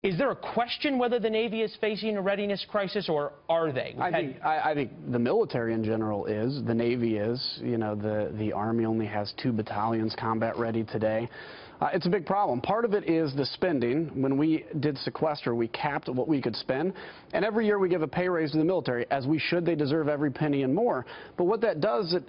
Is there a question whether the Navy is facing a readiness crisis, or are they? I think the military in general is. The Navy is. You know, the Army only has 2 battalions combat ready today. It's a big problem. Part of it is the spending. When we did sequester, we capped what we could spend, and every year we give a pay raise to the military, as we should. They deserve every penny and more. But what that does, it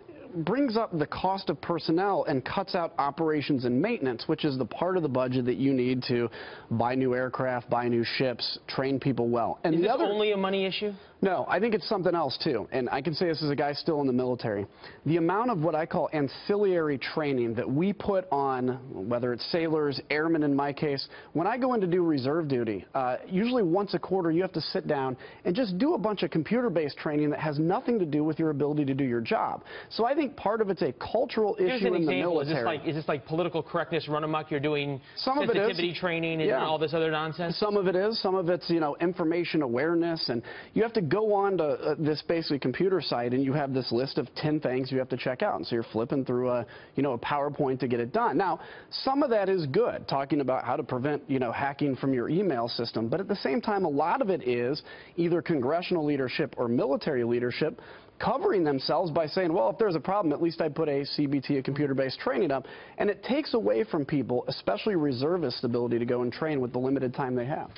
brings up the cost of personnel and cuts out operations and maintenance, which is the part of the budget that you need to buy new aircraft, buy new ships, train people well. And is this only a money issue? No, I think it's something else too, and I can say this as a guy still in the military. The amount of what I call ancillary training that we put on, whether it's sailors, airmen in my case, when I go in to do reserve duty, usually once a quarter you have to sit down and just do a bunch of computer-based training that has nothing to do with your ability to do your job. So I think part of it's a cultural issue in the military. Is this like political correctness run amok? You're doing sensitivity training and all this other nonsense? Some of it is. Some of it's, you know, information awareness, and you have to go on to this basically computer site, and you have this list of 10 things you have to check out, and so you're flipping through a PowerPoint to get it done. Now, some of that is good, talking about how to prevent hacking from your email system, but at the same time, a lot of it is either congressional leadership or military leadership covering themselves by saying, well, if there's a problem, at least I put a CBT, a computer-based training up, and it takes away from people, especially reservists, the ability to go and train with the limited time they have.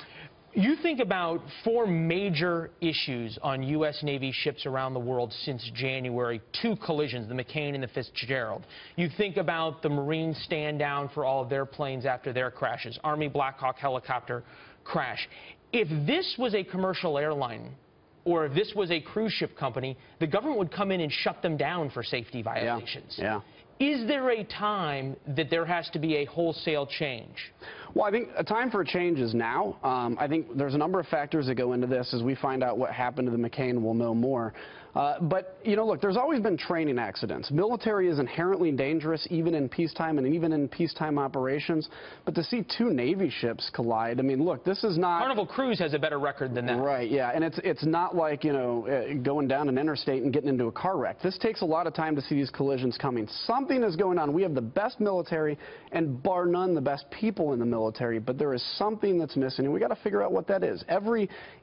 You think about 4 major issues on U.S. Navy ships around the world since January, 2 collisions, the McCain and the Fitzgerald. You think about the Marines stand down for all of their planes after their crashes, Army Black Hawk helicopter crash. If this was a commercial airline, or if this was a cruise ship company, the government would come in and shut them down for safety violations. Yeah. Is there a time that there has to be a wholesale change? Well, I think a time for a change is now. I think there's a number of factors that go into this. As we find out what happened to the McCain, we'll know more. But, look, there's always been training accidents. Military is inherently dangerous, even in peacetime and even in peacetime operations. But to see 2 Navy ships collide, I mean, look, this is not... Carnival Cruise has a better record than that. Right, yeah, and it's not like, going down an interstate and getting into a car wreck. This takes a lot of time to see these collisions coming. Something is going on. We have the best military and, bar none, the best people in the military, but there is something that's missing, and we got to figure out what that is.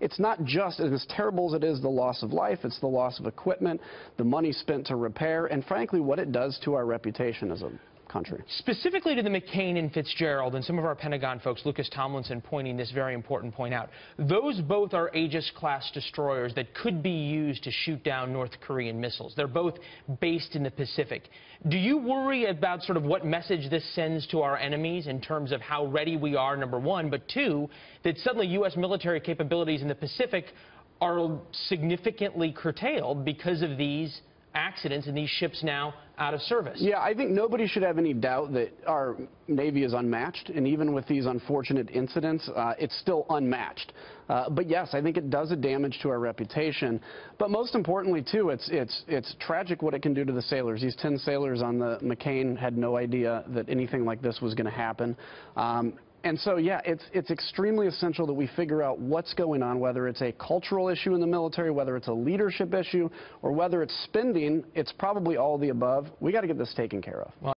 It's not just, as terrible as it is, the loss of life, it's the loss of equipment, the money spent to repair, and frankly, what it does to our reputation as a country. Specifically to the McCain and Fitzgerald, and some of our Pentagon folks, Lucas Tomlinson, pointing this very important point out. Those both are Aegis-class destroyers that could be used to shoot down North Korean missiles. They're both based in the Pacific. Do you worry about sort of what message this sends to our enemies in terms of how ready we are, number one, but 2, that suddenly U.S. military capabilities in the Pacific are significantly curtailed because of these accidents and these ships now out of service? Yeah, I think nobody should have any doubt that our Navy is unmatched, and even with these unfortunate incidents, it's still unmatched. But yes, I think it does a damage to our reputation. But most importantly, too, it's tragic what it can do to the sailors. These 10 sailors on the McCain had no idea that anything like this was going to happen. And so, yeah, it's extremely essential that we figure out what's going on, whether it's a cultural issue in the military, whether it's a leadership issue, or whether it's spending. It's probably all the above. We got to get this taken care of.